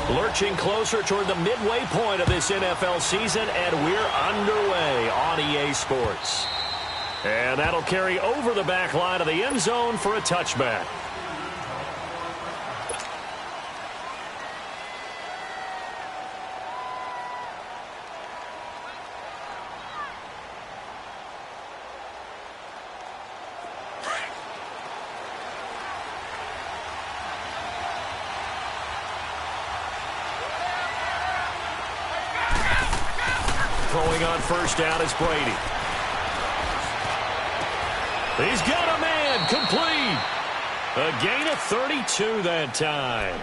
Lurching closer toward the midway point of this NFL season, and we're underway on EA Sports. And that'll carry over the back line of the end zone for a touchback. Throwing on first down is Brady. He's got a man, complete. A gain of 32 that time.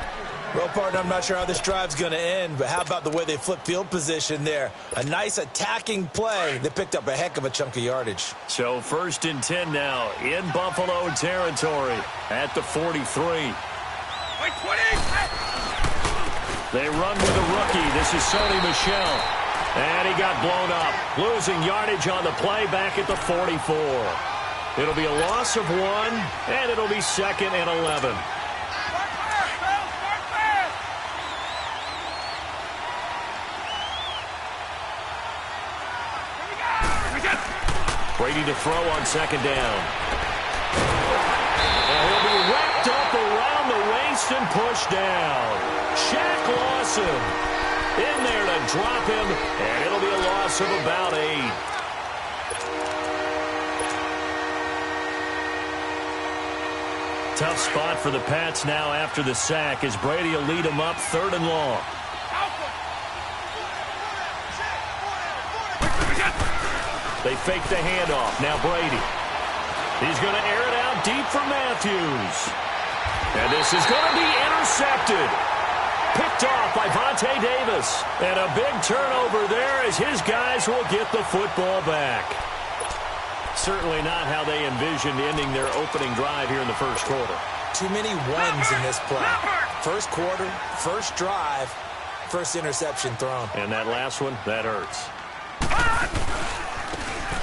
Well, partner, I'm not sure how this drive's going to end, but how about the way they flip field position there? A nice attacking play. They picked up a heck of a chunk of yardage. So 1st and 10 now in Buffalo territory at the 43. They run with a rookie. This is Sony Michel. And he got blown up, losing yardage on the play back at the 44. It'll be a loss of 1, and it'll be 2nd and 11. Brady to throw on 2nd down. And he'll be wrapped up around the waist and pushed down. Shaq Lawson in there to drop him, and it'll be a loss of about 8. Tough spot for the Pats now after the sack as Brady will lead them up 3rd and long. They fake the handoff. Now Brady. He's going to air it out deep for Matthews. And this is going to be intercepted. Picked off by Vontae Davis. And a big turnover there as his guys will get the football back. Certainly not how they envisioned ending their opening drive here in the first quarter. Too many ones in this play. First quarter, first drive, first interception thrown. And that last one, that hurts.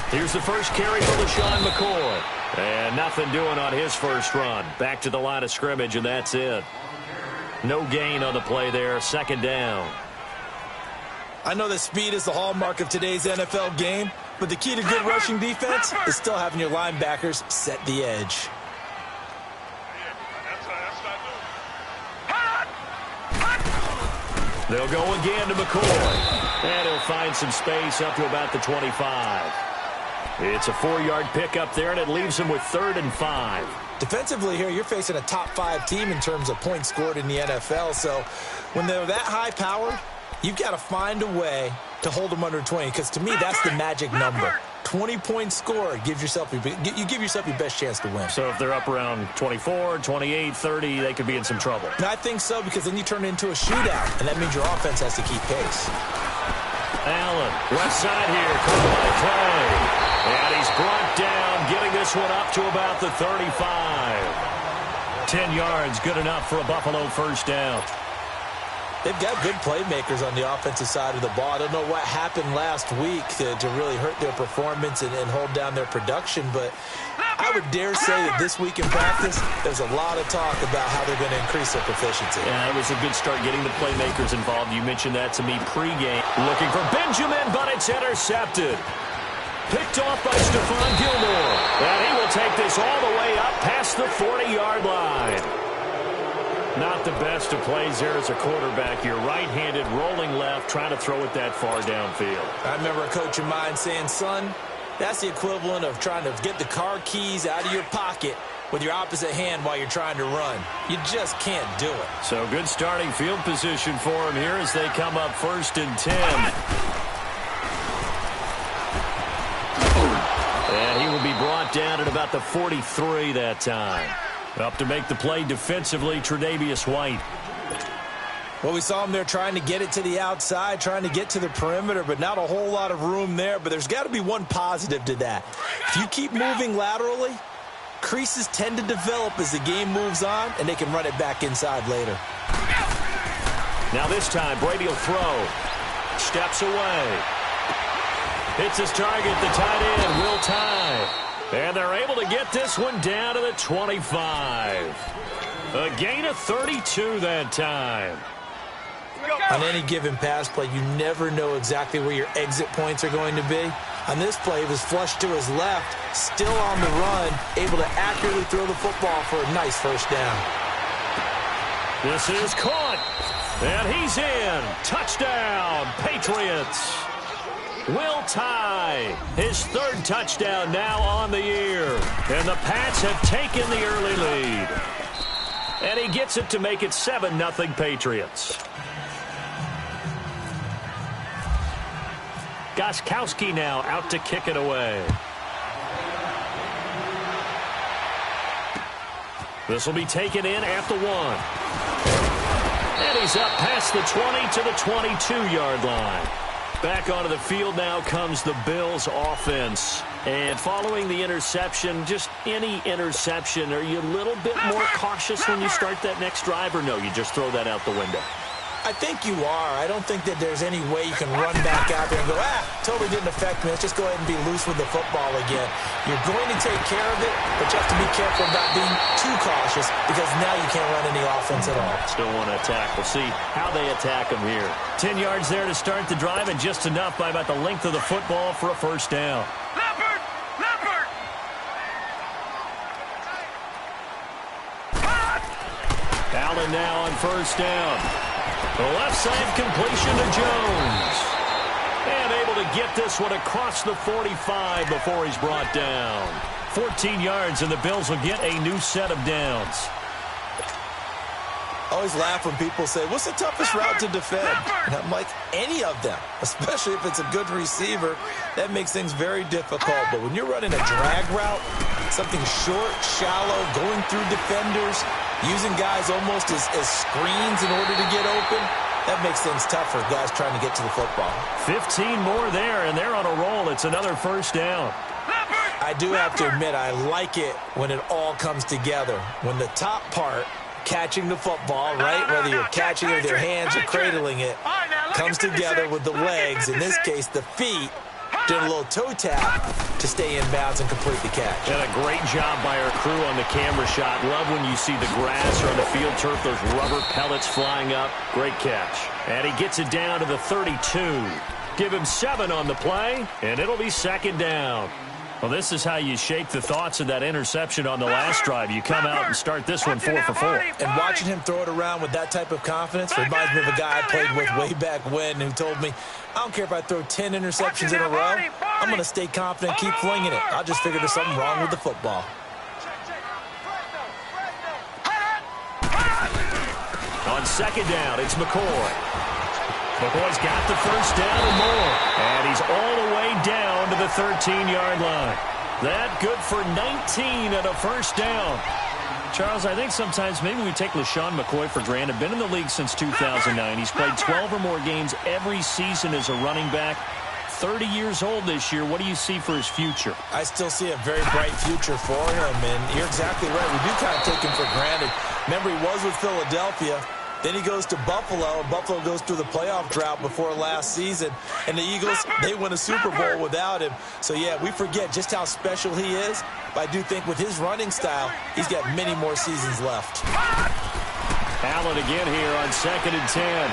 Here's the first carry for LeSean McCoy. And nothing doing on his first run. Back to the line of scrimmage, and that's it. No gain on the play there. 2nd down. I know that speed is the hallmark of today's NFL game, but the key to good rushing defense is still having your linebackers set the edge. They'll go again to McCoy. And he'll find some space up to about the 25. It's a 4-yard pickup there, and it leaves him with 3rd and 5. Defensively here, you're facing a top 5 team in terms of points scored in the NFL. So when they're that high-powered, you've got to find a way to hold them under 20, because to me, that's the magic number. 20 points scored gives yourself you give yourself your best chance to win. So if they're up around 24, 28, 30, they could be in some trouble. And I think so, because then you turn it into a shootout, and that means your offense has to keep pace. Allen, left side here, caught by Clay. And he's brought down, getting this one up to about the 35. 10 yards, good enough for a Buffalo first down. They've got good playmakers on the offensive side of the ball. I don't know what happened last week to really hurt their performance and hold down their production, but I would dare say that this week in practice, there's a lot of talk about how they're going to increase their proficiency. Yeah, it was a good start getting the playmakers involved. You mentioned that to me pregame. Looking for Benjamin, but it's intercepted. Picked off by Stephon Gilmore. And he will take this all the way up past the 40-yard line. Not the best of plays there as a quarterback. You're right-handed, rolling left, trying to throw it that far downfield. I remember a coach of mine saying, son, that's the equivalent of trying to get the car keys out of your pocket with your opposite hand while you're trying to run. You just can't do it. So good starting field position for him here as they come up 1st and 10. And he will be brought down at about the 43 that time. Up to make the play defensively, Tre'Davious White. Well, we saw him there trying to get it to the outside, trying to get to the perimeter, but not a whole lot of room there. But there's got to be one positive to that. If you keep moving laterally, creases tend to develop as the game moves on, and they can run it back inside later. Now this time, Brady will throw. Steps away. Hits his target, the tight end, Will Tye. And they're able to get this one down to the 25. A gain of 32 that time. On any given pass play, you never know exactly where your exit points are going to be. On this play, he was flushed to his left, still on the run, able to accurately throw the football for a nice first down. This is caught, and he's in. Touchdown, Patriots. Will Tye, his third touchdown now on the year. And the Pats have taken the early lead. And he gets it to make it 7-0 Patriots. Gostkowski now out to kick it away. This will be taken in at the 1. And he's up past the 20 to the 22-yard line. Back onto the field now comes the Bills offense. And following the interception, just any interception, are you a little bit more cautious when you start that next drive, or no, you just throw that out the window? I think you are. I don't think that there's any way you can run back out there and go, totally didn't affect me. Let's just go ahead and be loose with the football again. You're going to take care of it, but you have to be careful about being too cautious because now you can't run any offense at all. Still want to attack. We'll see how they attack them here. 10 yards there to start the drive, and just enough by about the length of the football for a first down. Leopard! Allen now on first down. The left side completion to Jones. And able to get this one across the 45 before he's brought down. 14 yards, and the Bills will get a new set of downs. I always laugh when people say, what's the toughest route to defend? And I'm like, any of them, especially if it's a good receiver. That makes things very difficult. But when you're running a drag route, something short, shallow, going through defenders, using guys almost as screens in order to get open, that makes things tough for guys trying to get to the football. 15 more there, and they're on a roll. It's another first down. I do have to admit, I like it when it all comes together. When the top part, catching the football, right, whether you're catching it with your hands or cradling it, comes together with the legs, in this case the feet, doing a little toe tap to stay in bounds and complete the catch. And a great job by our crew on the camera shot. Love when you see the grass or on the field turf, those rubber pellets flying up. Great catch. And he gets it down to the 32. Give him 7 on the play, and it'll be second down. Well, this is how you shake the thoughts of that interception on the last drive. You come out and start this one 4 for 4. And watching him throw it around with that type of confidence reminds me of a guy I played with way back when who told me, I don't care if I throw 10 interceptions in a row. I'm going to stay confident, keep flinging it. I'll just figure there's something wrong with the football. On second down, it's McCoy. McCoy's got the first down and more. And he's all the way down to the 13-yard line. That good for 19 at a first down. Charles, I think sometimes maybe we take LeSean McCoy for granted. Been in the league since 2009. He's played 12 or more games every season as a running back. 30 years old this year. What do you see for his future? I still see a very bright future for him, and you're exactly right. We do kind of take him for granted. Remember, he was with Philadelphia. Then he goes to Buffalo. Buffalo goes through the playoff drought before last season. And the Eagles, they win a Super Bowl without him. So, yeah, we forget just how special he is. But I do think with his running style, he's got many more seasons left. Allen again here on 2nd and 10.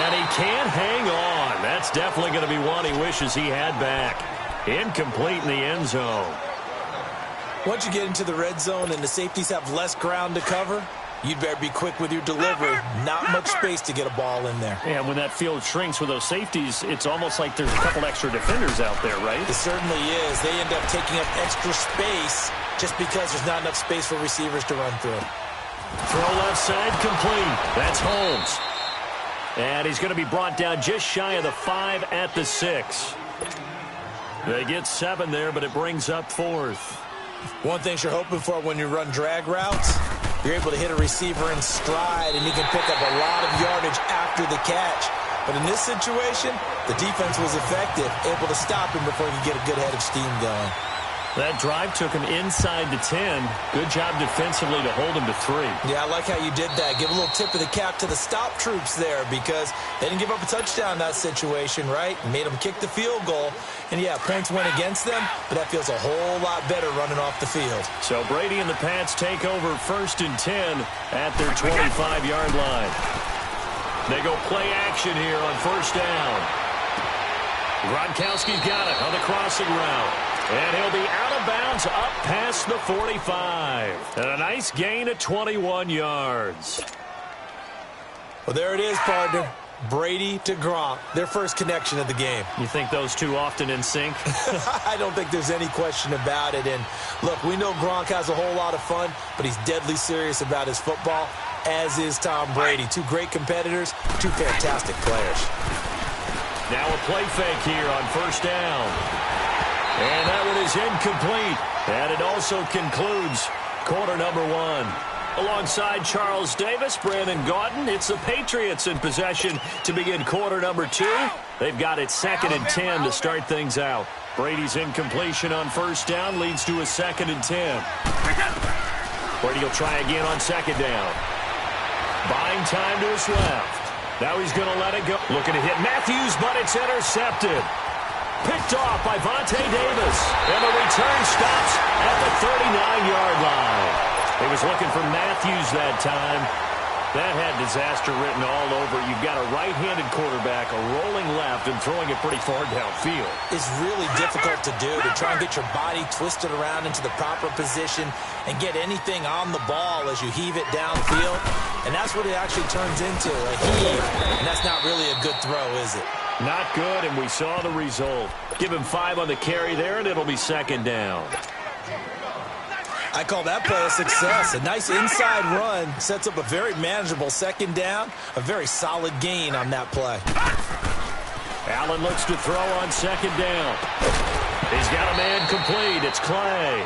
And he can't hang on. That's definitely going to be one he wishes he had back. Incomplete in the end zone. Once you get into the red zone and the safeties have less ground to cover, you'd better be quick with your delivery. Not much space to get a ball in there. And when that field shrinks with those safeties, it's almost like there's a couple extra defenders out there, right? It certainly is. They end up taking up extra space just because there's not enough space for receivers to run through. Throw left side complete. That's Holmes. And he's going to be brought down just shy of the 5 at the 6. They get 7 there, but it brings up 4th. One thing you're hoping for when you run drag routes, you're able to hit a receiver in stride, and he can pick up a lot of yardage after the catch. But in this situation, the defense was effective, able to stop him before he could get a good head of steam going. That drive took him inside the 10. Good job defensively to hold him to 3. Yeah, I like how you did that. Give a little tip of the cap to the stop troops there because they didn't give up a touchdown in that situation, right? Made them kick the field goal. And, yeah, points went against them, but that feels a whole lot better running off the field. So Brady and the Pats take over 1st and 10 at their 25-yard line. They go play action here on first down. Gronkowski's got it on the crossing route. And he'll be out of bounds up past the 45. And a nice gain of 21 yards. Well, there it is, partner. Brady to Gronk, their first connection of the game. You think those two often in sync? I don't think there's any question about it. And, look, we know Gronk has a whole lot of fun, but he's deadly serious about his football, as is Tom Brady. Two great competitors, two fantastic players. Now a play fake here on first down. And that one is incomplete. And it also concludes quarter number one. Alongside Charles Davis, Brandon Gaudin, it's the Patriots in possession to begin quarter number two. They've got it 2nd and 10 to start things out. Brady's incompletion on first down leads to a 2nd and 10. Brady will try again on 2nd down. Buying time to his left. Now he's going to let it go. Looking to hit Matthews, but it's intercepted. Picked off by Vontae Davis. And the return stops at the 39-yard line. He was looking for Matthews that time. That had disaster written all over. You've got a right-handed quarterback, a rolling left, and throwing it pretty far downfield. It's really difficult to do, to try and get your body twisted around into the proper position and get anything on the ball as you heave it downfield. And that's what it actually turns into, a heave. And that's not really a good throw, is it? Not good, and we saw the result. Give him 5 on the carry there, and it'll be 2nd down. I call that play a success. A nice inside run sets up a very manageable 2nd down. A very solid gain on that play. Allen looks to throw on 2nd down. He's got a man complete. It's Clay.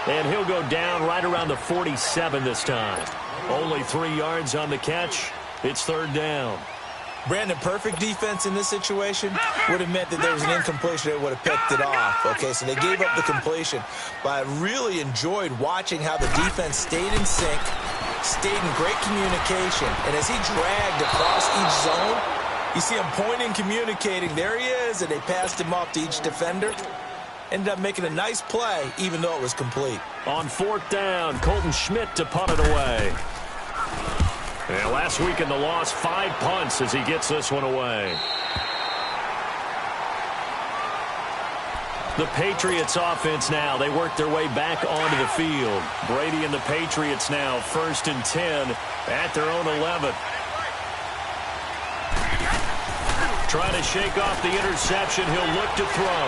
And he'll go down right around the 47 this time. Only 3 yards on the catch. It's 3rd down. Brandon, perfect defense in this situation would have meant that there was an incompletion that would have picked it off. Okay, so they gave up the completion. But I really enjoyed watching how the defense stayed in sync, stayed in great communication. And as he dragged across each zone, you see him pointing, communicating. There he is, and they passed him off to each defender. Ended up making a nice play, even though it was complete. On 4th down, Colton Schmidt to punt it away. And last week in the loss, 5 punts as he gets this one away. The Patriots offense now. They work their way back onto the field. Brady and the Patriots now 1st and 10 at their own 11. Trying to shake off the interception. He'll look to throw.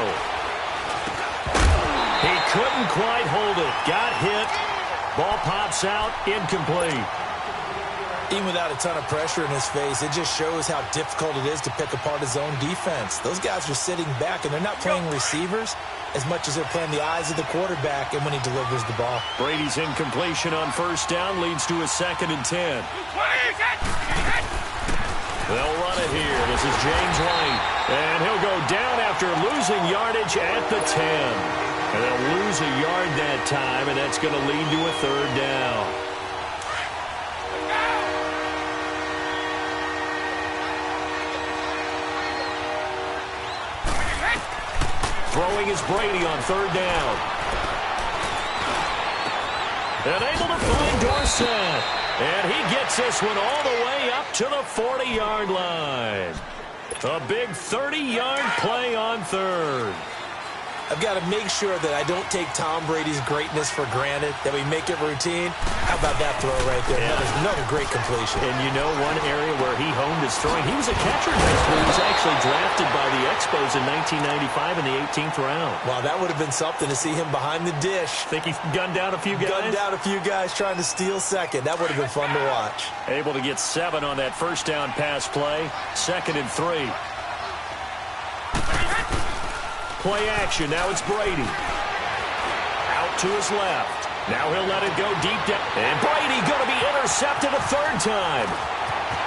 He couldn't quite hold it. Got hit. Ball pops out. Incomplete. Even without a ton of pressure in his face, it just shows how difficult it is to pick apart his own defense. Those guys are sitting back, and they're not playing receivers as much as they're playing the eyes of the quarterback and when he delivers the ball. Brady's incompletion on first down leads to a 2nd and 10. They'll run it here. This is James White. And he'll go down after losing yardage at the 10. And they'll lose a yard that time, and that's going to lead to a 3rd down. Throwing is Brady on 3rd down. And able to find Dorsett. And he gets this one all the way up to the 40-yard line. A big 30-yard play on 3rd. I've got to make sure that I don't take Tom Brady's greatness for granted, that we make it routine. How about that throw right there? Yeah. Another great completion. And you know one area where he honed his throwing, he was a catcher in high school. He was actually drafted by the Expos in 1995 in the 18th round. Wow, that would have been something to see him behind the dish. Think he gunned down a few guys? Gunned down a few guys trying to steal second. That would have been fun to watch. Able to get 7 on that first down pass play. 2nd and 3. Play action. Now it's Brady. Out to his left. Now he'll let it go deep down. And Brady going to be intercepted a 3rd time.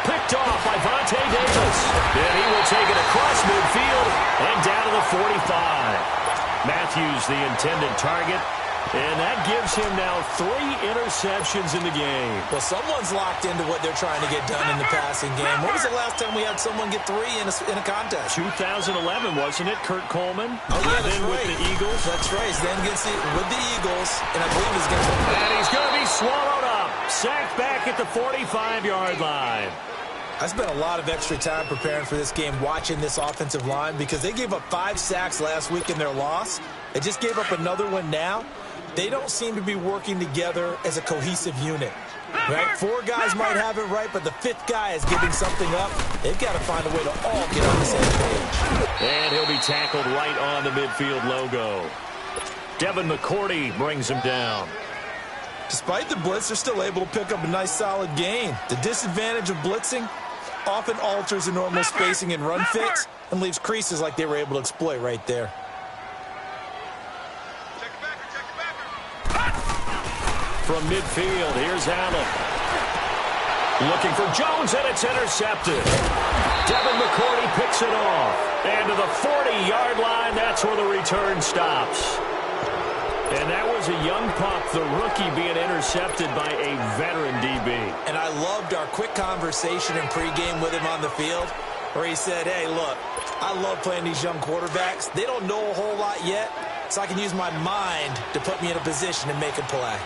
Picked off by Vontae Davis. And he will take it across midfield and down to the 45. Matthews, the intended target. And that gives him now 3 interceptions in the game. Well, someone's locked into what they're trying to get done in the passing game. When was the last time we had someone get 3 in a contest? 2011, wasn't it? Kurt Coleman. Oh, yeah, that's then right. With the Eagles. That's right. Then gets it with the Eagles, and I believe he's going to. And he's going to be swallowed up. Sacked back at the 45-yard line. I spent a lot of extra time preparing for this game watching this offensive line because they gave up 5 sacks last week in their loss. They just gave up another one now. They don't seem to be working together as a cohesive unit. Right? 4 guys might have it right, but the 5th guy is giving something up. They've got to find a way to all get on the same page. And he'll be tackled right on the midfield logo. Devin McCourty brings him down. Despite the blitz, they're still able to pick up a nice solid gain. The disadvantage of blitzing often alters the normal spacing and run fits and leaves creases like they were able to exploit right there. From midfield, here's Allen. Looking for Jones, and it's intercepted. Devin McCourty picks it off. And to the 40-yard line, that's where the return stops. And that was a young pup, the rookie, being intercepted by a veteran DB. And I loved our quick conversation in pregame with him on the field where he said, hey, look, I love playing these young quarterbacks. They don't know a whole lot yet, so I can use my mind to put me in a position to make a play.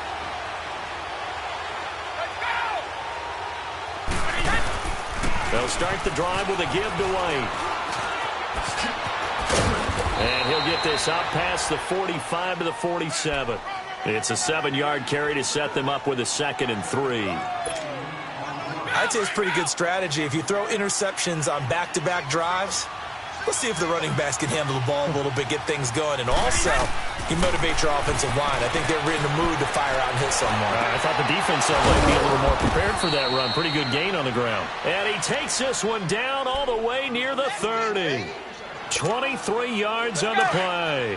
They'll start the drive with a give to White. And he'll get this up past the 45 to the 47. It's a 7-yard carry to set them up with a 2nd and 3. I'd say it's pretty good strategy. If you throw interceptions on back-to-back drives, let's see if the running backs can handle the ball a little bit, get things going. And also, you motivate your offensive line. I think they're in the mood to fire out and hit someone. I thought the defense might be a little more prepared for that run. Pretty good gain on the ground. And he takes this one down all the way near the 30. 23 yards on the play.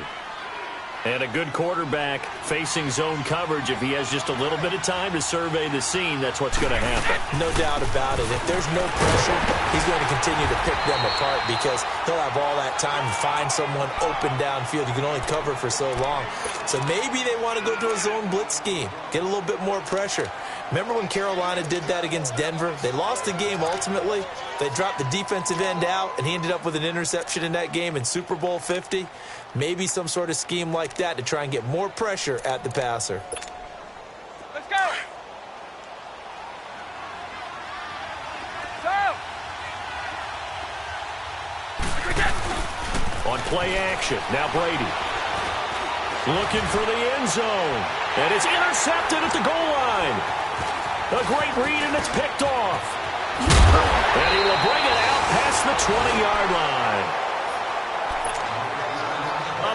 And a good quarterback facing zone coverage. If he has just a little bit of time to survey the scene, that's what's going to happen. No doubt about it. If there's no pressure, he's going to continue to pick them apart because he'll have all that time to find someone open downfield. You can only cover for so long. So maybe they want to go to a zone blitz scheme, get a little bit more pressure. Remember when Carolina did that against Denver? They lost the game ultimately. They dropped the defensive end out, and he ended up with an interception in that game in Super Bowl 50. Maybe some sort of scheme like that to try and get more pressure at the passer. Let's go! On play action, now Brady. Looking for the end zone. And it's intercepted at the goal line. A great read, and it's picked off. And he will bring it out past the 20-yard line.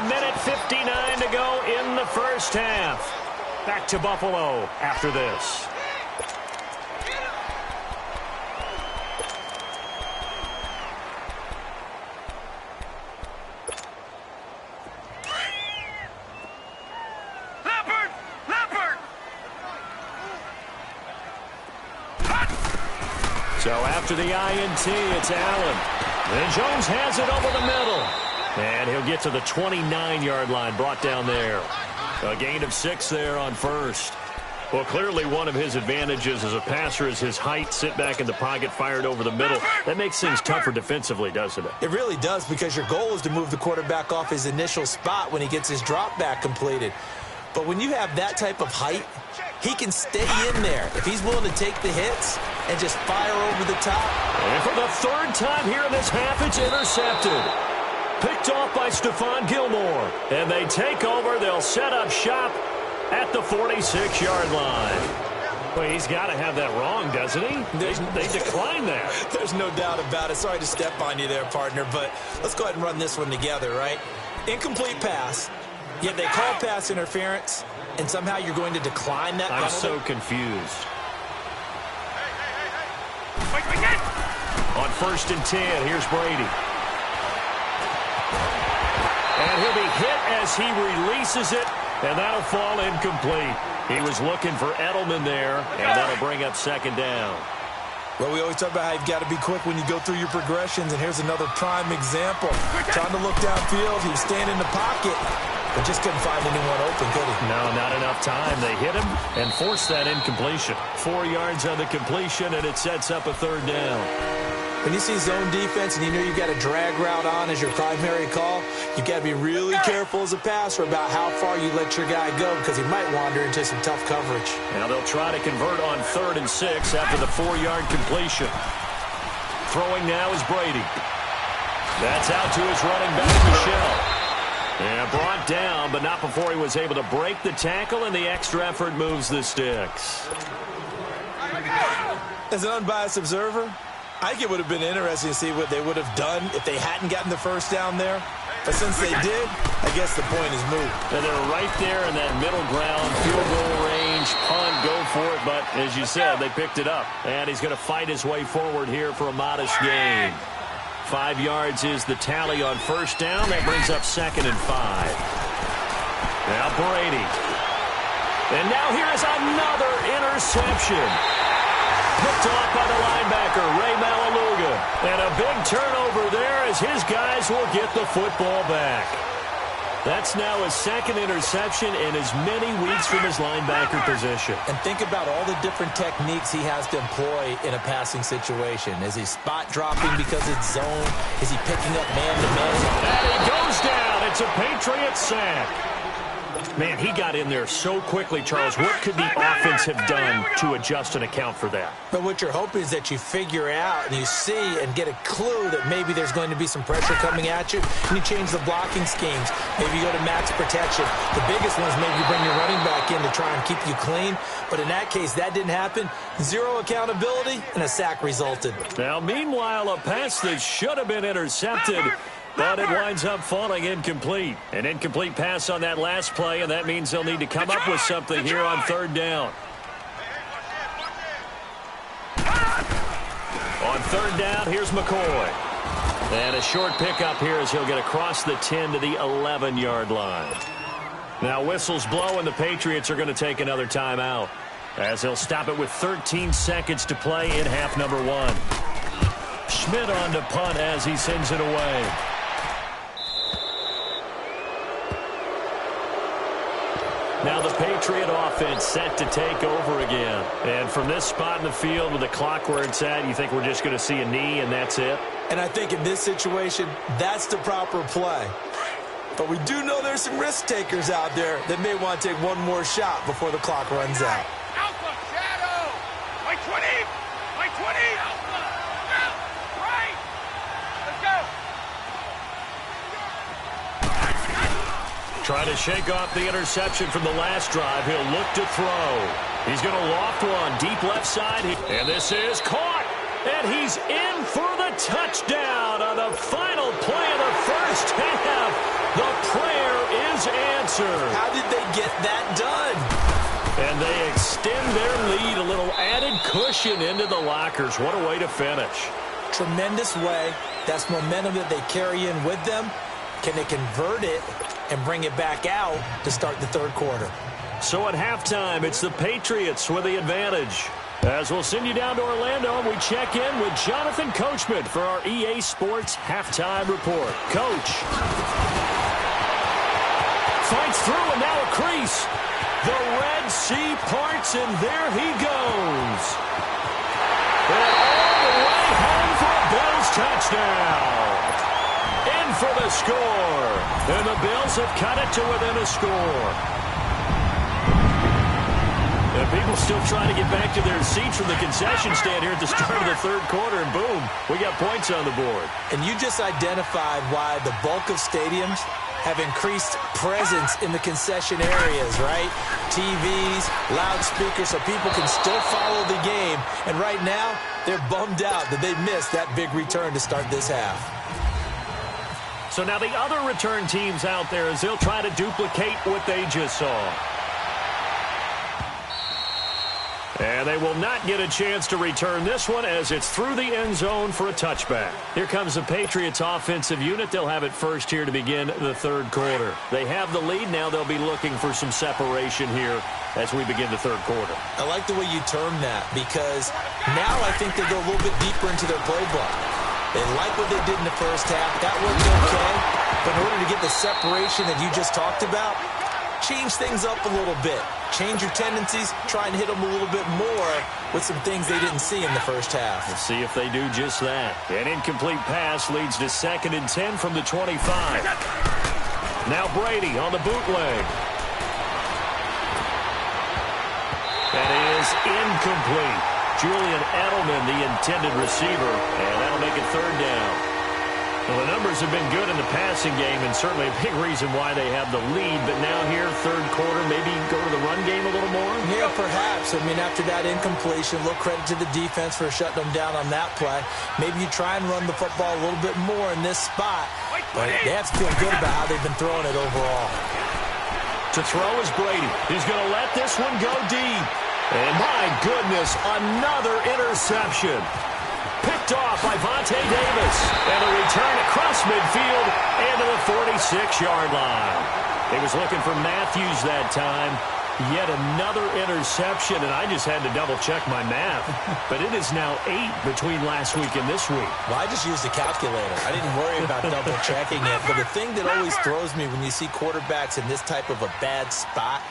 1:59 to go in the first half. Back to Buffalo after this. So after the INT, it's Allen. And Jones has it over the middle. And he'll get to the 29-yard line, brought down there. A gain of 6 there on first. Well, clearly one of his advantages as a passer is his height, sit back in the pocket, fired over the middle. That makes things tougher defensively, doesn't it? It really does, because your goal is to move the quarterback off his initial spot when he gets his drop back completed. But when you have that type of height, he can stay in there if he's willing to take the hits and just fire over the top. And for the 3rd time here in this half, it's intercepted. Picked off by Stephon Gilmore. And they take over. They'll set up shop at the 46-yard line. Well, he's got to have that wrong, doesn't he? They decline that. There's no doubt about it. Sorry to step on you there, partner, but let's go ahead and run this one together, right? Incomplete pass, yet they call pass interference, and somehow you're going to decline that penalty? I'm so confused. On 1st and 10, here's Brady. And he'll be hit as he releases it, and that'll fall incomplete. He was looking for Edelman there, and that'll bring up 2nd down. Well, we always talk about how you've got to be quick when you go through your progressions, and here's another prime example. Trying to look downfield, he was staying in the pocket, but just couldn't find anyone open, could he? No, not enough time. They hit him and forced that incompletion. 4 yards on the completion, and it sets up a 3rd down. When you see zone defense and you know you've got a drag route on as your primary call, you've got to be really careful as a passer about how far you let your guy go, because he might wander into some tough coverage. Now they'll try to convert on 3rd and 6 after the 4-yard completion. Throwing now is Brady. That's out to his running back, Michelle. And brought down, but not before he was able to break the tackle, and the extra effort moves the sticks. As an unbiased observer, I think it would have been interesting to see what they would have done if they hadn't gotten the first down there. But since they did, I guess the point is moot. And they're right there in that middle ground, field goal range, punt, go for it. But as you said, they picked it up. And he's going to fight his way forward here for a modest gain. 5 yards is the tally on first down. That brings up 2nd and 5. Now Brady. And now here is another interception. Picked off by the linebacker, Ray Maualuga. And a big turnover there as his guys will get the football back. That's now his 2nd interception in as many weeks from his linebacker position. And think about all the different techniques he has to employ in a passing situation. Is he spot dropping because it's zone? Is he picking up man-to-man? And he goes down. It's a Patriot sack. Man, he got in there so quickly, Charles. What could the offense have done to adjust and account for that? But what you're hoping is that you figure out and you see and get a clue that maybe there's going to be some pressure coming at you, and you change the blocking schemes. Maybe you go to max protection. The biggest one is maybe you bring your running back in to try and keep you clean. But in that case, that didn't happen. Zero accountability, and a sack resulted. Now, meanwhile, a pass that should have been intercepted, but it winds up falling incomplete. An incomplete pass on that last play, and that means they'll need to come up with something here on 3rd down. On 3rd down, here's McCoy. And a short pickup here as he'll get across the 10 to the 11-yard line. Now whistles blow, and the Patriots are going to take another timeout as they'll stop it with 13 seconds to play in half number 1. Schmidt on to punt as he sends it away. Now the Patriot offense set to take over again. And from this spot in the field with the clock where it's at, you think we're just going to see a knee and that's it? And I think in this situation, that's the proper play. But we do know there's some risk takers out there that may want to take one more shot before the clock runs out. Alpha, shadow! White 20! White 20! Alpha! Right! Let's go! Trying to shake off the interception from the last drive. He'll look to throw. He's going to loft one deep left side. And this is caught. And he's in for the touchdown on the final play of the first half. The prayer is answered. How did they get that done? And they extend their lead, a little added cushion into the lockers. What a way to finish. Tremendous way. That's momentum that they carry in with them. Can they convert it and bring it back out to start the 3rd quarter? So at halftime, it's the Patriots with the advantage. As we'll send you down to Orlando, and we check in with Jonathan Coachman for our EA Sports Halftime Report. Coach. Fights through, and now a crease. The Red Sea parts, and there he goes. And all the way home for a Bills touchdown. In for the score. And the Bills have cut it to within a score. And people still trying to get back to their seats from the concession stand here at the start of the 3rd quarter, and boom, we got points on the board. And you just identified why the bulk of stadiums have increased presence in the concession areas, right? TVs, loudspeakers, so people can still follow the game. And right now, they're bummed out that they missed that big return to start this half. So now the other return teams out there as they'll try to duplicate what they just saw. And they will not get a chance to return this one as it's through the end zone for a touchback. Here comes the Patriots offensive unit. They'll have it first here to begin the 3rd quarter. They have the lead. Now they'll be looking for some separation here as we begin the 3rd quarter. I like the way you term that because now I think they go a little bit deeper into their playbook. They like what they did in the first half. That worked okay. But in order to get the separation that you just talked about, change things up a little bit. Change your tendencies. Try and hit them a little bit more with some things they didn't see in the first half. Let's see if they do just that. An incomplete pass leads to 2nd and 10 from the 25. Now Brady on the bootleg. That is incomplete. Julian Edelman, the intended receiver, and that'll make it third down. Well, the numbers have been good in the passing game, and certainly a big reason why they have the lead. But now here, third quarter, maybe go to the run game a little more? Yeah, perhaps. I mean, after that incompletion, a little credit to the defense for shutting them down on that play. Maybe you try and run the football a little bit more in this spot. But they have to feel good about how they've been throwing it overall. To throw is Brady. He's going to let this one go deep. And my goodness, another interception. Picked off by Vontae Davis. And a return across midfield and to the 46-yard line. He was looking for Matthews that time. Yet another interception, and I just had to double-check my math. But it is now 8 between last week and this week. Well, I just used a calculator. I didn't worry about double-checking it. But the thing that always throws me when you see quarterbacks in this type of a bad spot,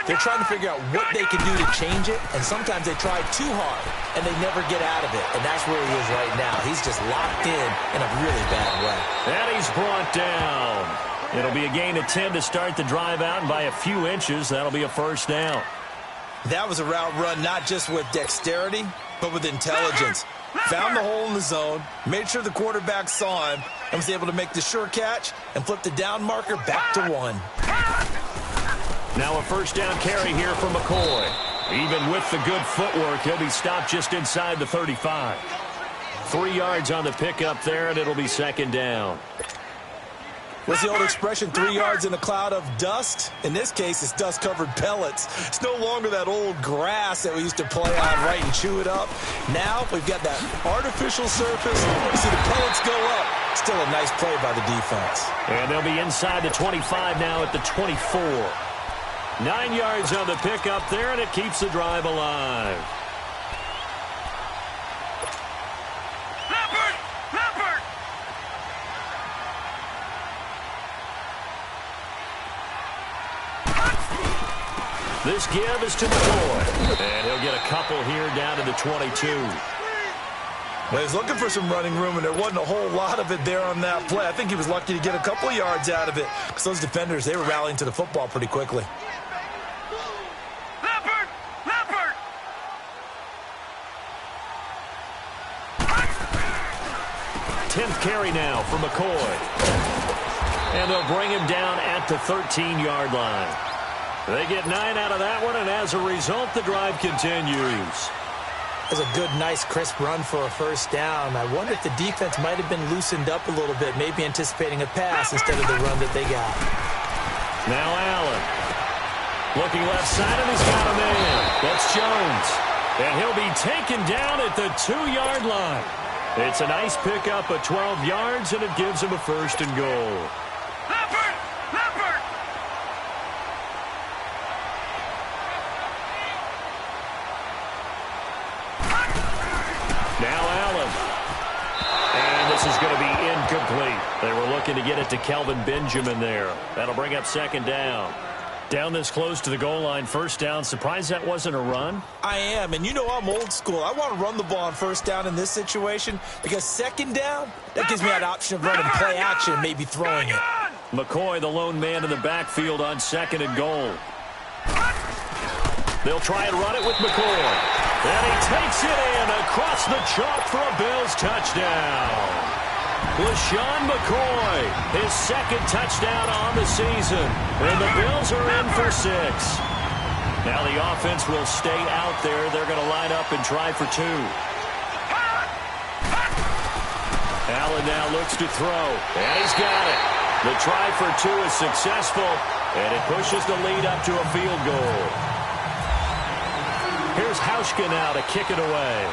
they're trying to figure out what they can do to change it, and sometimes they try too hard, and they never get out of it. And that's where he is right now. He's just locked in a really bad way. And he's brought down. It'll be a gain of 10 to start the drive out, and by a few inches, that'll be a first down. That was a route run not just with dexterity, but with intelligence. Found the hole in the zone, made sure the quarterback saw him, and was able to make the sure catch and flip the down marker back to 1. Now a first down carry here from McCoy. Even with the good footwork, he'll be stopped just inside the 35. 3 yards on the pickup there, and it'll be second down. What's the old expression, 3 yards in a cloud of dust? In this case, it's dust-covered pellets. It's no longer that old grass that we used to play on, right, and chew it up. Now we've got that artificial surface. You see the pellets go up. Still a nice play by the defense. And they'll be inside the 25 now at the 24. 9 yards on the pickup there, and it keeps the drive alive. This give is to McCoy. And he'll get a couple here down to the 22. Well, he's looking for some running room, and there wasn't a whole lot of it there on that play. I think he was lucky to get a couple of yards out of it because those defenders, they were rallying to the football pretty quickly. 10th carry now for McCoy. And they'll bring him down at the 13-yard line. They get 9 out of that one, and as a result, the drive continues. It was a good, nice, crisp run for a first down. I wonder if the defense might have been loosened up a little bit, maybe anticipating a pass instead of the run that they got. Now Allen. Looking left side, and he's got a man. That's Jones. And he'll be taken down at the 2-yard line. It's a nice pickup of 12 yards, and it gives him a first and goal. Now Allen. And this is going to be incomplete. They were looking to get it to Kelvin Benjamin there. That'll bring up second down. Down this close to the goal line, first down. Surprised that wasn't a run? I am, and you know I'm old school. I want to run the ball on first down in this situation because second down, that gives me that option of running play action and maybe throwing it. McCoy, the lone man in the backfield on second and goal. They'll try and run it with McCoy. And he takes it in across the chalk for a Bills touchdown. LeSean McCoy, his second touchdown on the season. And the Bills are in for 6. Now the offense will stay out there. They're going to line up and try for 2. Allen now looks to throw. And he's got it. The try for 2 is successful. And it pushes the lead up to a field goal. Here's Hauschka now to kick it away.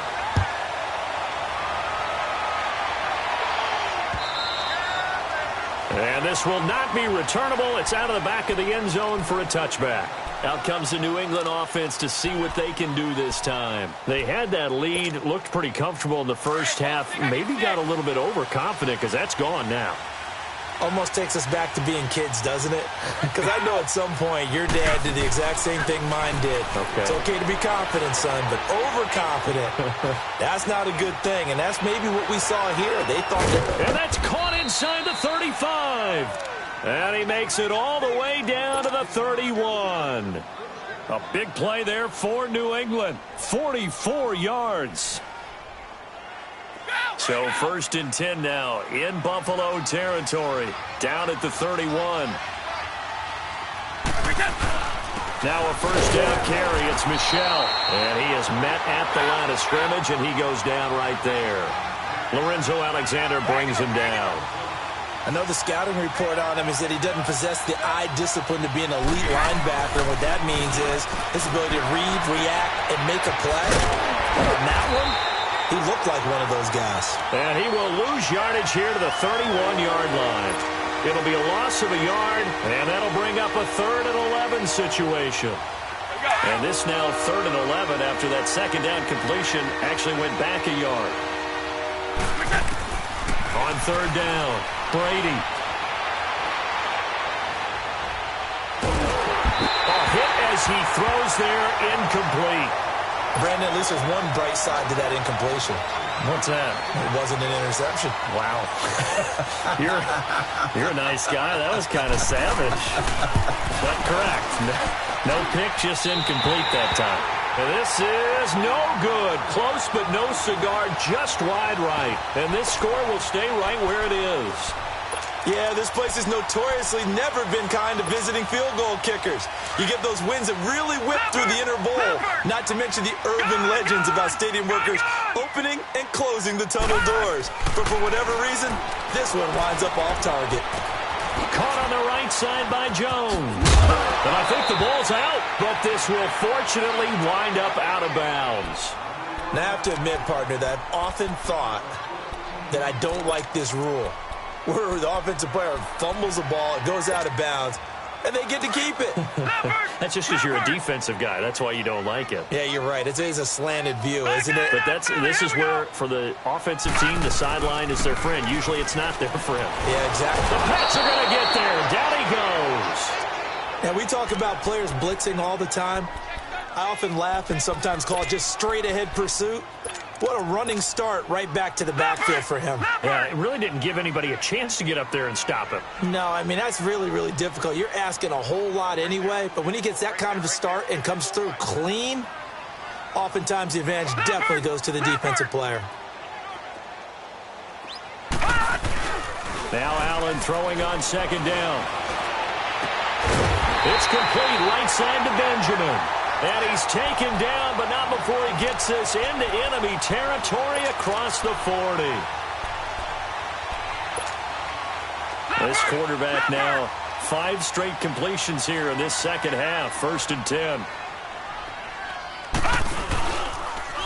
And this will not be returnable. It's out of the back of the end zone for a touchback. Out comes the New England offense to see what they can do this time. They had that lead, looked pretty comfortable in the first half, maybe got a little bit overconfident because that's gone now. Almost takes us back to being kids, doesn't it? Because I know at some point your dad did the exact same thing mine did. Okay. It's okay to be confident, son, but overconfident, that's not a good thing. And that's maybe what we saw here. They thought that. And that's caught inside the 35. And he makes it all the way down to the 31. A big play there for New England. 44 yards. So 1st and 10 now in Buffalo territory. Down at the 31. Now a 1st down carry. It's Michel. And he is met at the line of scrimmage, and he goes down right there. Lorenzo Alexander brings him down. I know the scouting report on him is that he doesn't possess the eye discipline to be an elite linebacker. And what that means is his ability to read, react, and make a play. And on that one, he looked like one of those guys. And he will lose yardage here to the 31-yard line. It'll be a loss of a yard, and that'll bring up a 3rd and 11 situation. And this now 3rd and 11 after that 2nd down completion actually went back a yard. On 3rd down, Brady. A hit as he throws there, incomplete. Brandon, at least there's one bright side to that incompletion. What's that? It wasn't an interception. Wow. You're a nice guy. That was kind of savage. But correct. No pick, just incomplete that time. And this is no good. Close but no cigar, just wide right. And this score will stay right where it is. Yeah, this place has notoriously never been kind to visiting field goal kickers. You get those wins that really whip through the inner bowl, not to mention the urban legends about stadium workers opening and closing the tunnel doors. But for whatever reason, this one winds up off target. Caught on the right side by Jones. And I think the ball's out, but this will fortunately wind up out of bounds. Now, I have to admit, partner, that I've often thought that I don't like this rule, where the offensive player fumbles the ball, it goes out of bounds, and they get to keep it. That's just because you're a defensive guy. That's why you don't like it. Yeah, you're right. It's a slanted view, isn't it? But this is where, for the offensive team, the sideline is their friend. Usually it's not their friend. Yeah, exactly. The Pats are going to get there. Down he goes. Now, we talk about players blitzing all the time. I often laugh and sometimes call it just straight-ahead pursuit. What a running start right back to the backfield for him. Yeah, it really didn't give anybody a chance to get up there and stop him. No, I mean, that's really, really difficult. You're asking a whole lot anyway, but when he gets that kind of a start and comes through clean, oftentimes the advantage definitely goes to the defensive player. Now Allen throwing on 2nd down. It's complete right side to Benjamin. And he's taken down, but not before he gets us into enemy territory across the 40. This quarterback now, 5 straight completions here in this 2nd half, 1st and 10.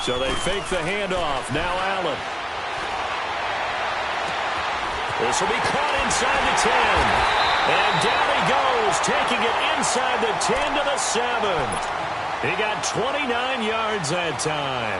So they fake the handoff. Now Allen. This will be caught inside the 10. And down he goes, taking it inside the 10 to the 7. He got 29 yards that time.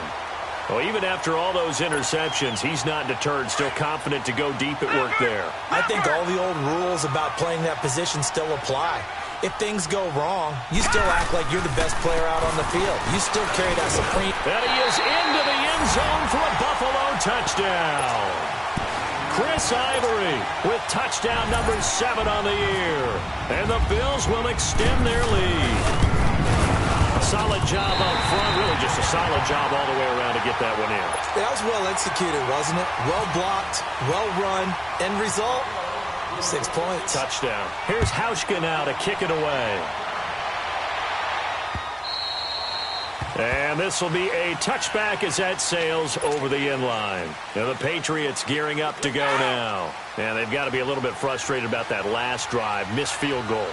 Well, even after all those interceptions, he's not deterred, still confident to go deep at work there. I think all the old rules about playing that position still apply. If things go wrong, you still act like you're the best player out on the field. You still carry that supreme. And he is into the end zone for a Buffalo touchdown. Chris Ivory with touchdown number 7 on the year. And the Bills will extend their lead. Solid job up front, really just a solid job all the way around to get that one in. That was well executed, wasn't it? Well blocked, well run, end result, 6 points. Touchdown. Here's Hauschka now to kick it away. And this will be a touchback as that sails over the end line. Now the Patriots gearing up to go now. And they've got to be a little bit frustrated about that last drive, missed field goal.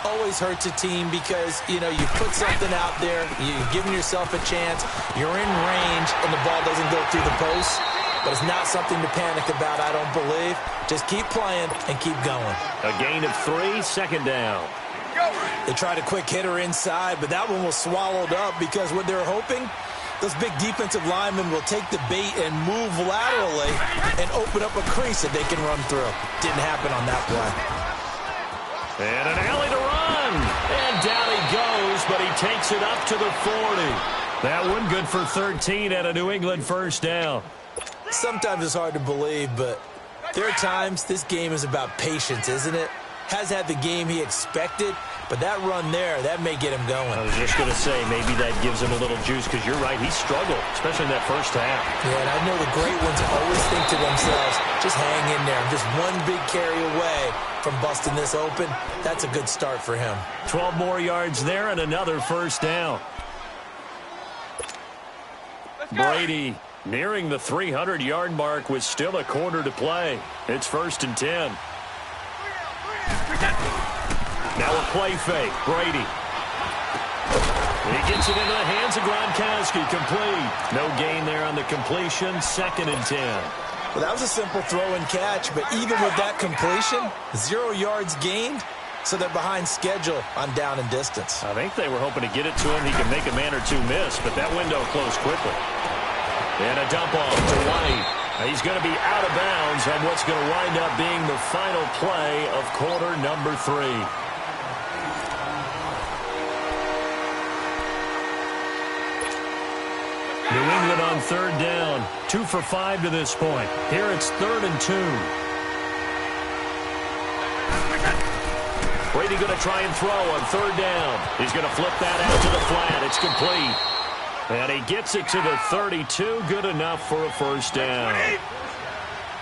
Always hurts a team because, you put something out there, you're giving yourself a chance, you're in range, and the ball doesn't go through the post. But it's not something to panic about, I don't believe. Just keep playing and keep going. A gain of 3, 2nd down. They tried a quick hitter inside, but that one was swallowed up because what they're hoping, those big defensive linemen will take the bait and move laterally and open up a crease that they can run through. Didn't happen on that play. And an alley to run. And down he goes, but he takes it up to the 40. That one good for 13 at a New England 1st down. Sometimes it's hard to believe, but there are times this game is about patience, isn't it? Has had the game he expected, But that run there, that may get him going. I was just going to say, maybe that gives him a little juice, because you're right, he struggled, especially in that first half. Yeah, and I know the great ones always think to themselves, just hang in there. I'm just one big carry away from busting this open. That's a good start for him. 12 more yards there and another first down. Brady nearing the 300-yard mark with still a quarter to play. It's 1st and 10. Now a play fake. Brady. He gets it into the hands of Gronkowski. Complete. No gain there on the completion. 2nd and 10. Well, that was a simple throw and catch, but even with that completion, 0 yards gained, so they're behind schedule on down and distance. I think they were hoping to get it to him. He can make a man or two miss, but that window closed quickly. And a dump off to White. He's going to be out of bounds on what's going to wind up being the final play of quarter number 3. New England on 3rd down. 2 for 5 to this point. Here it's 3rd and 2. Brady going to try and throw on 3rd down. He's going to flip that out to the flat. It's complete. And he gets it to the 32. Good enough for a first down.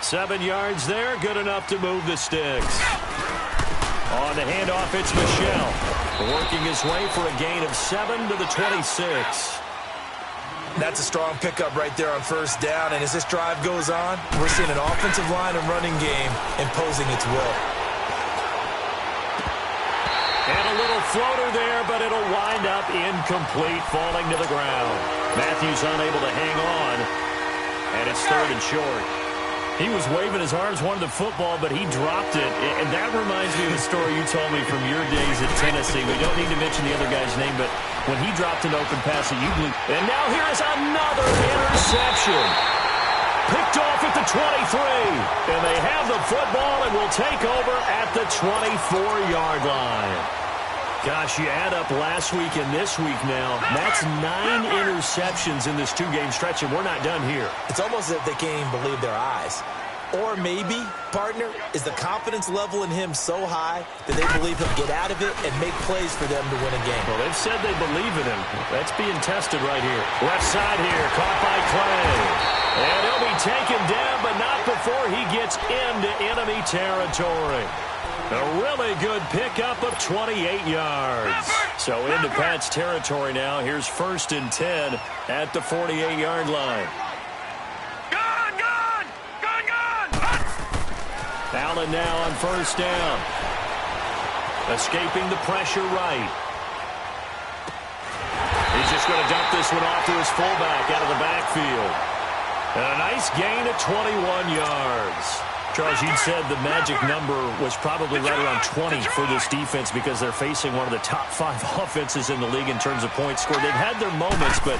7 yards there. Good enough to move the sticks. On the handoff, it's Michel. Working his way for a gain of 7 to the 26. That's a strong pickup right there on 1st down. And as this drive goes on, we're seeing an offensive line and running game imposing its will. And a little floater there, but it'll wind up incomplete, falling to the ground. Matthews unable to hang on, and it's 3rd and short. He was waving his arms, wanted the football, but he dropped it. And that reminds me of the story you told me from your days at Tennessee. We don't need to mention the other guy's name, but when he dropped an open pass that you blew. And now here is another interception. Picked off at the 23. And they have the football and will take over at the 24-yard line. Gosh, you add up last week and this week now. That's 9 interceptions in this 2-game stretch, and we're not done here. It's almost as if they can't even believe their eyes. Or maybe, partner, is the confidence level in him so high that they believe he'll get out of it and make plays for them to win a game. Well, they've said they believe in him. That's being tested right here. Left side here, caught by Clay. And he'll be taken down, but not before he gets into enemy territory. A really good pickup of 28 yards. So into Pat's territory now. Here's 1st and 10 at the 48-yard line. Allen now on 1st down. Escaping the pressure right. He's just going to dump this one off to his fullback out of the backfield. And a nice gain of 21 yards. Charles, you said the magic number was probably right around 20 for this defense because they're facing one of the top 5 offenses in the league in terms of points scored. They've had their moments, but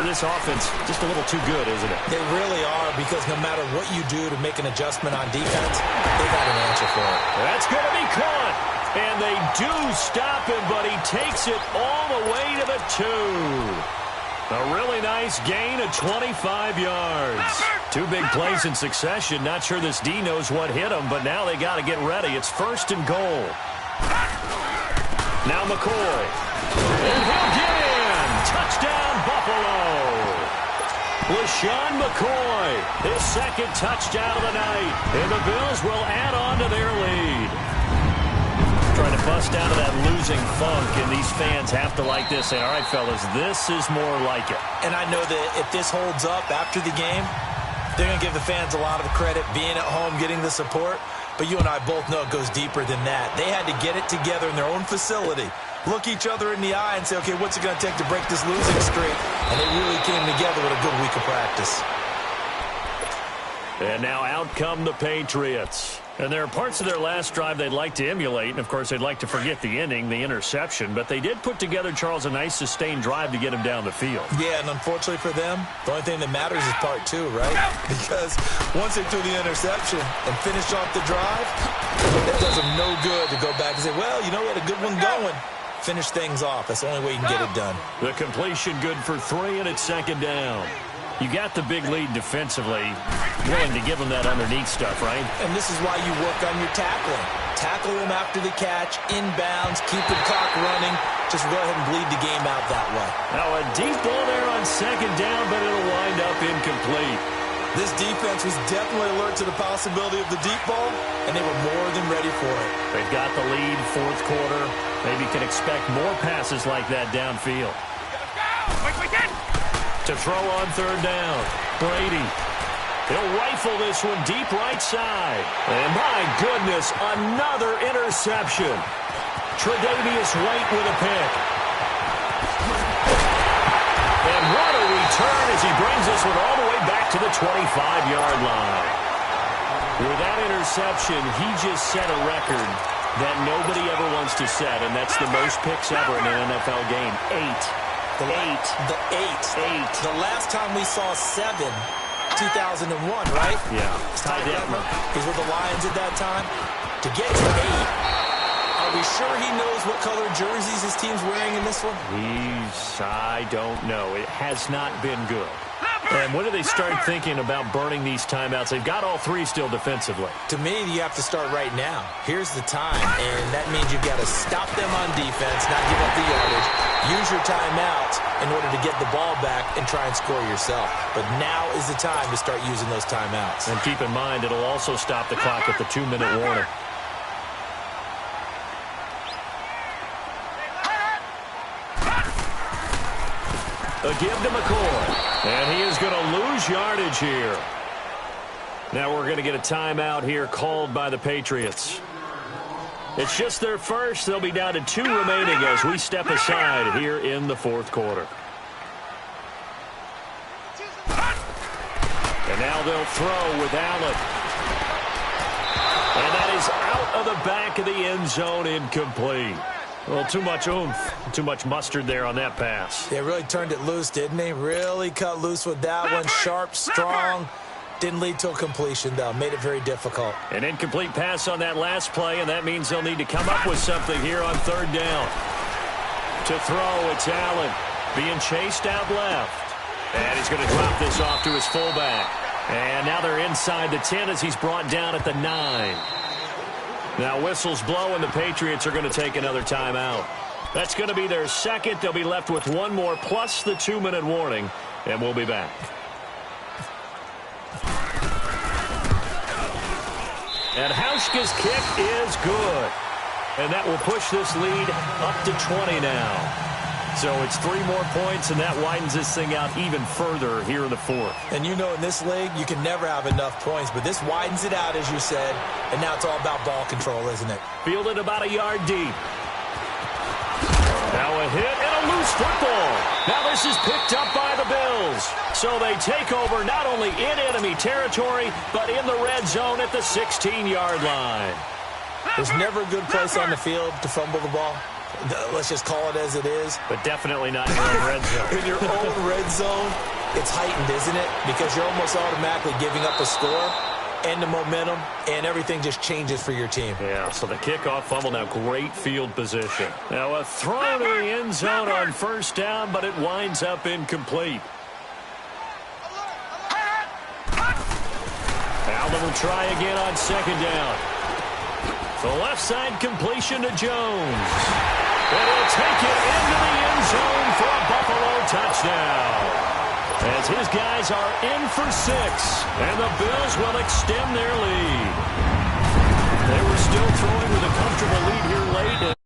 this offense just a little too good, isn't it? They really are, because no matter what you do to make an adjustment on defense, they got an answer for it. That's going to be caught. And they do stop him, but he takes it all the way to the 2. A really nice gain of 25 yards. 2 big plays in succession. Not sure this D knows what hit him, but now they got to get ready. It's 1st and goal. Now McCoy. And he'll get in. Touchdown, Buffalo. LeSean McCoy, his 2nd touchdown of the night. And the Bills will add on to their lead. Trying to bust out of that losing funk, and these fans have to like this. Say, all right, fellas, this is more like it. And I know that if this holds up after the game, they're going to give the fans a lot of credit being at home, getting the support. But you and I both know it goes deeper than that. They had to get it together in their own facility, look each other in the eye and say, okay, what's it going to take to break this losing streak? And they really came together with a good week of practice. And now out come the Patriots. And there are parts of their last drive they'd like to emulate. And, of course, they'd like to forget the ending, the interception. But they did put together, Charles, a nice sustained drive to get him down the field. Yeah, and unfortunately for them, the only thing that matters is part 2, right? Because once they threw the interception and finished off the drive, it does them no good to go back and say, well, you know, we had a good one going. Finish things off. That's the only way you can get it done. The completion good for 3, and it's 2nd down. You got the big lead defensively, willing to give them that underneath stuff, right? And this is why you work on your tackling. Tackle him after the catch, inbounds, keep the clock running. Just go ahead and bleed the game out that way. Now a deep ball there on second down, but it'll wind up incomplete. This defense was definitely alert to the possibility of the deep ball, and they were more than ready for it. They've got the lead, fourth quarter. Maybe can expect more passes like that downfield. To throw on third down, Brady. He'll rifle this one deep right side. And my goodness, another interception. Tre'Davious White with a pick. And what a return as he brings this one all the way back to the 25-yard line. With that interception, he just set a record that nobody ever wants to set, and that's the most picks ever in an NFL game. 8. The last time we saw 7, 2001, right? Yeah. Ty Detmer. He's with the Lions at that time. To get to 8, are we sure he knows what color jerseys his team's wearing in this one? I don't know. It has not been good. And when do they start thinking about burning these timeouts? They've got all 3 still defensively. To me, you have to start right now. Here's the time, and that means you've got to stop them on defense, not give up the yardage, use your timeouts in order to get the ball back and try and score yourself. But now is the time to start using those timeouts. And keep in mind, it'll also stop the clock at the 2-minute warning. A give to McCoy. And he is going to lose yardage here. Now we're going to get a timeout here called by the Patriots. It's just their first. They'll be down to 2 remaining as we step aside here in the fourth quarter. And now they'll throw with Allen. And that is out of the back of the end zone, incomplete. Well, too much oomph, too much mustard there on that pass. They really turned it loose, didn't they? Really cut loose with that one. Sharp, strong. Didn't lead to a completion, though. Made it very difficult. An incomplete pass on that last play, and that means they'll need to come up with something here on third down. To throw, it's Allen. Being chased out left. And he's going to drop this off to his fullback. And now they're inside the 10 as he's brought down at the 9. Now whistles blow, and the Patriots are going to take another timeout. That's going to be their second. They'll be left with 1 more plus the 2-minute warning, and we'll be back. And Hauschka's kick is good. And that will push this lead up to 20 now. So it's 3 more points, and that widens this thing out even further here in the fourth. And you know, in this league, you can never have enough points, but this widens it out, as you said, and now it's all about ball control, isn't it? Fielded about a yard deep. Now a hit and a loose football. Now this is picked up by the Bills. So they take over not only in enemy territory, but in the red zone at the 16-yard line. There's never a good place on the field to fumble the ball. Let's just call it as it is. But definitely not in your own red zone. In your own red zone, it's heightened, isn't it? Because you're almost automatically giving up a score and the momentum, and everything just changes for your team. Yeah, so the kickoff fumble, now great field position. Now a throw to the end zone on first down, but it winds up incomplete. Allen will try again on second down. The left side completion to Jones. And he'll take it into the end zone for a Buffalo touchdown. As his guys are in for 6, and the Bills will extend their lead. They were still throwing with a comfortable lead here late.